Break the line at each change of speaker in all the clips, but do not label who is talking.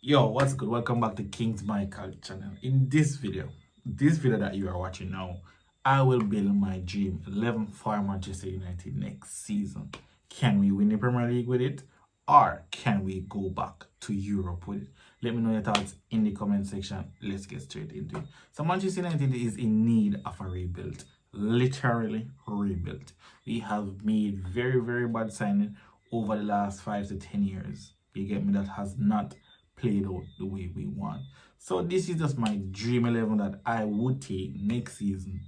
Yo, what's good? Welcome back to Kings Michael channel. In this video that you are watching now, I will build my dream 11 for Manchester United next season. Can we win the Premier League with it? Or can we go back to Europe with it? Let me know your thoughts in the comment section. Let's get straight into it. So Manchester United is in need of a rebuild. Literally rebuilt. We have made very bad signing over the last 5 to 10 years. You get me? That has not played out the way we want. So this is just my dream 11 that I would take next season.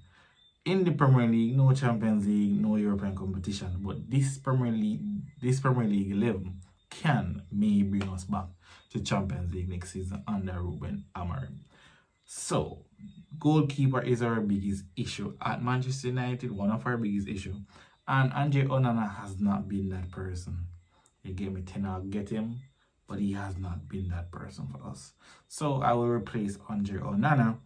In the Premier League, no Champions League, no European competition, but this Premier League 11 may bring us back to Champions League next season under Ruben Amorim. So, goalkeeper is our biggest issue at Manchester United, one of our biggest issue, and Andre Onana has not been that person. You get me? Ten Hag get him, but he has not been that person for us. So I will replace Andre Onana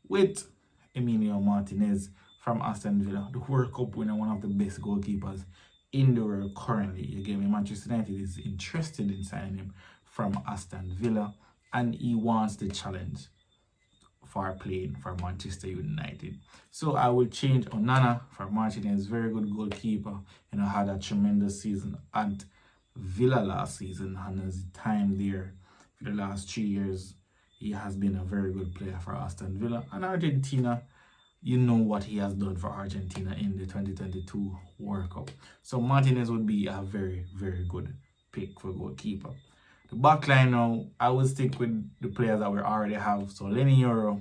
with Emilio Martinez from Aston Villa, the World Cup winner, one of the best goalkeepers in the world currently. You get me? Manchester United is interested in signing him from Aston Villa, and he wants the challenge for playing for Manchester United. So I will change Onana for Martinez, very good goalkeeper. Had a tremendous season at Villa last season, and his time there for the last 3 years, he has been a very good player for Aston Villa. And Argentina, you know what he has done for Argentina in the 2022 World Cup. So Martinez would be a very good pick for goalkeeper. The back line now, I will stick with the players that we already have. So Leny Yoro,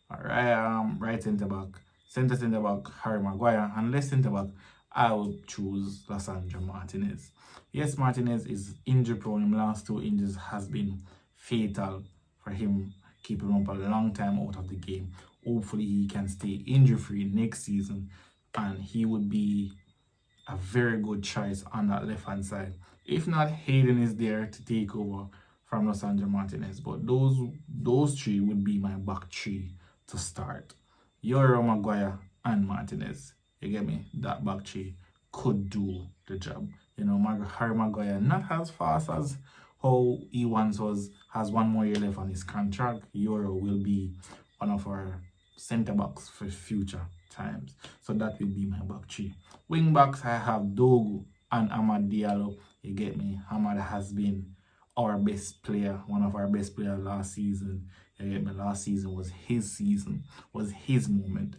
right centre back, centre back Harry Maguire, and left centre back I will choose Lisandro Martinez. Yes, Martinez is injury prone. In the last 2 injuries has been fatal for him, keeping him up a long time out of the game. Hopefully he can stay injury free next season, and he would be a very good choice on that left hand side. If not, Hayden is there to take over from Lisandro Martinez. But those three would be my back three to start. Yoro, Maguire, and Martinez. You get me? That back three could do the job. Harry Maguire not as fast as how he once was, has 1 more year left on his contract. Yoro will be one of our centre backs for future times. So that will be my back three. Wing backs, I have Dogu and Amad Diallo. You get me? Amad has been our best player, one of our best players last season. You get me? Last season, was his moment.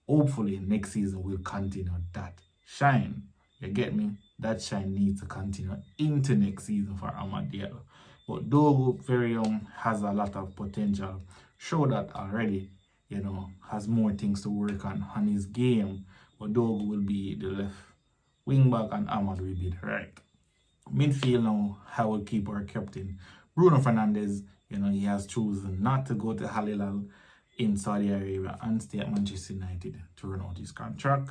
Hopefully next season we'll continue that shine. You get me? That shine needs to continue into next season for Amad Diallo. But Dogu, very young, has a lot of potential. Show that already. Has more things to work on his game. But Dogu will be the left wing back and Amad will be the right. Midfield now, I will keep our captain Bruno Fernandes. He has chosen not to go to Al Hilal in Saudi Arabia and stay at Manchester United to run out his contract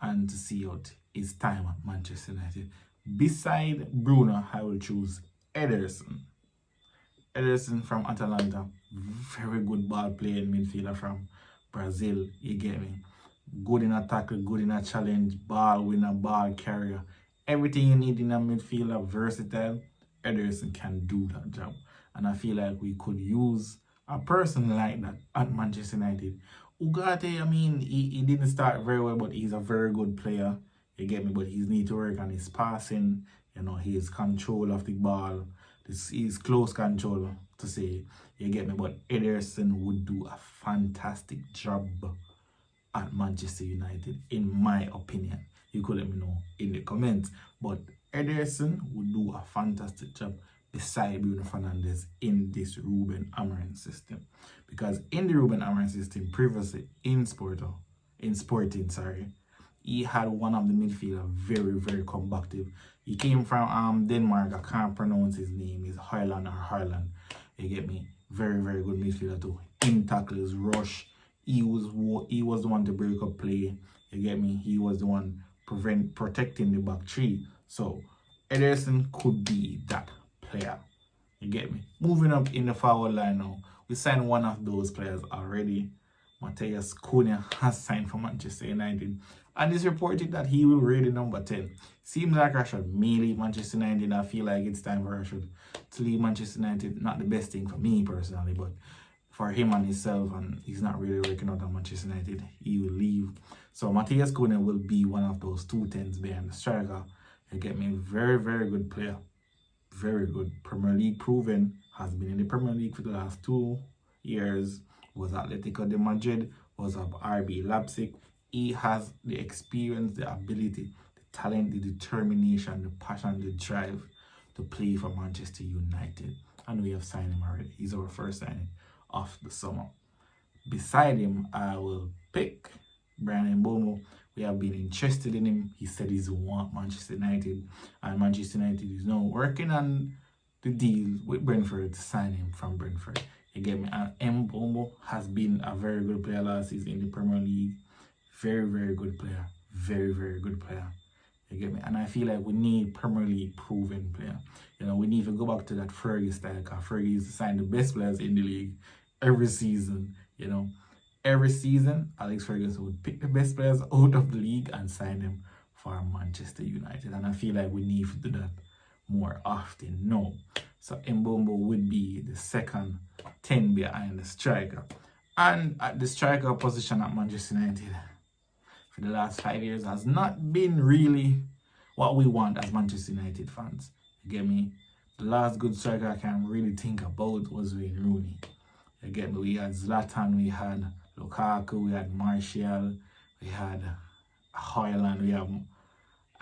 and to see out his time at Manchester United. Beside Bruno, I will choose Ederson. Ederson from Atalanta, very good ball playing midfielder from Brazil, you get me? Good in a tackle, good in a challenge, ball winner, ball carrier. Everything you need in a midfielder, versatile, Ederson can do that job. And I feel like we could use a person like that at Manchester United. Ugarte, he didn't start very well, but he's a very good player. You get me? But he needs to work on his passing, his control of the ball, his close control, to say. You get me? But Ederson would do a fantastic job at Manchester United, in my opinion. You could let me know in the comments. But Ederson would do a fantastic job beside Bruno Fernandes in this Ruben Amorim system. Because in the Ruben Amorim system, previously in Sporting, he had one of the midfielders very combative. He came from Denmark. I can't pronounce his name. It's Haaland or Haaland. You get me? Very good midfielder too. In tackles, rush. He was the one to break up play. You get me? He was the one protecting the back three. So Ederson could be that player. You get me? Moving up in the forward line now, we signed one of those players already. Matheus Cunha has signed for Manchester United. And it's reported that he will rate the number 10. Seems like Rashford may leave Manchester United. I feel like it's time for Rashford to leave Manchester United. Not the best thing for me personally, but for him and himself, and he's not really working out at Manchester United, he will leave. So Matthias Cunha will be one of those 2 10s behind the striker. You get me? Very, very good player. Very good. Premier League proven. Has been in the Premier League for the last 2 years. Was Atletico de Madrid. Was at RB Leipzig. He has the experience, the ability, the talent, the determination, the passion, the drive to play for Manchester United. And we have signed him already. He's our first signing of the summer. Beside him, I will pick Bryan Mbeumo. We have been interested in him. He said he's want Manchester United, and Manchester United is now working on the deal with Brentford to sign him from Brentford. You get me? And Mbeumo has been a very good player last season in the Premier League. Very, very good player. Very, very good player. You get me? And I feel like we need Premier League proven player. You know, we need to go back to that Fergie style, because Fergie used to sign the best players in the league every season. You know, every season, Alex Ferguson would pick the best players out of the league and sign them for Manchester United. And I feel like we need to do that more often now. So Mbeumo would be the second 10 behind the striker. And at the striker position at Manchester United, for the last 5 years, has not been really what we want as Manchester United fans. You get me? The last good striker I can really think about was Wayne Rooney. You get me? We had Zlatan, we had Lukaku, we had Martial, we had Haaland, we have...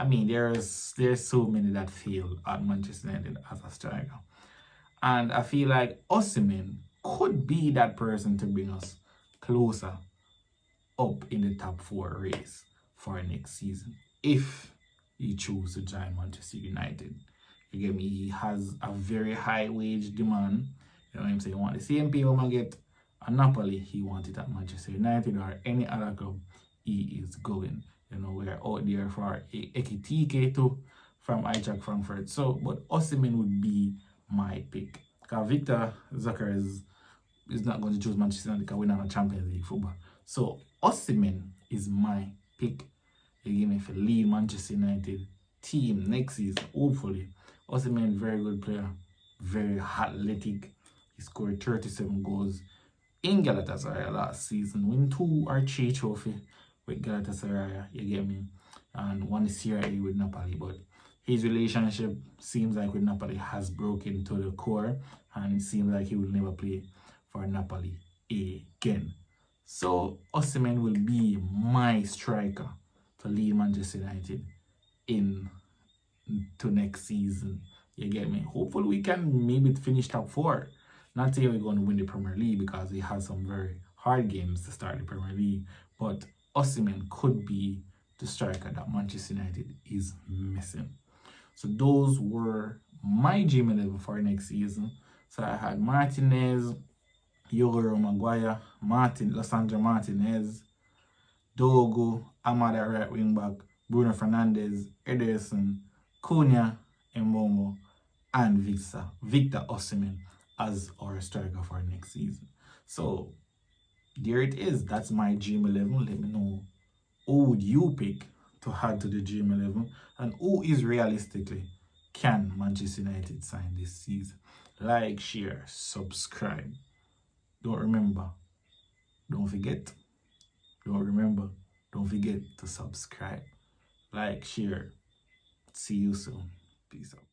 I mean, there's so many that failed at Manchester United as a striker. And I feel like Osimhen could be that person to bring us closer up in the top 4 race for next season, if he chooses to join Manchester United. You get me? He has a very high wage demand. You know what I'm saying? He want the same pay when I get at Napoli, he wants it at Manchester United or any other club he is going. You know, we're out there for Ekitike too from Eintracht Frankfurt. So, but Osimhen would be my pick. Because Victor Gyokeres is not going to choose Manchester United because we're not a Champions League football. So, Osimhen is my pick. You give me for lead Manchester United team next season, hopefully. Osimhen, very good player, very athletic. He scored 37 goals in Galatasaray last season. Win 2 or 3 trophy with Galatasaray, you get me? And won the Serie A with Napoli. But his relationship seems like with Napoli has broken to the core, and it seems like he will never play for Napoli again. So Osimhen will be my striker to lead Manchester United in to next season. You get me? Hopefully we can maybe finish top 4. Not saying we're going to win the Premier League because we have some very hard games to start the Premier League, but Osimhen could be the striker that Manchester United is missing. So those were my Dream 11 for next season. So I had Martinez, Yoro Maguire, Losandro Martinez, Dogo, Amada right wing back, Bruno Fernandes, Ederson, Cunha, Mbeumo, and Victor Osimhen as our striker for next season. So there it is. That's my Dream 11. Let me know who would you pick to add to the Dream 11, and who is realistically can Manchester United sign this season. Like, share, subscribe. Don't forget to subscribe. Like, share. See you soon. Peace out.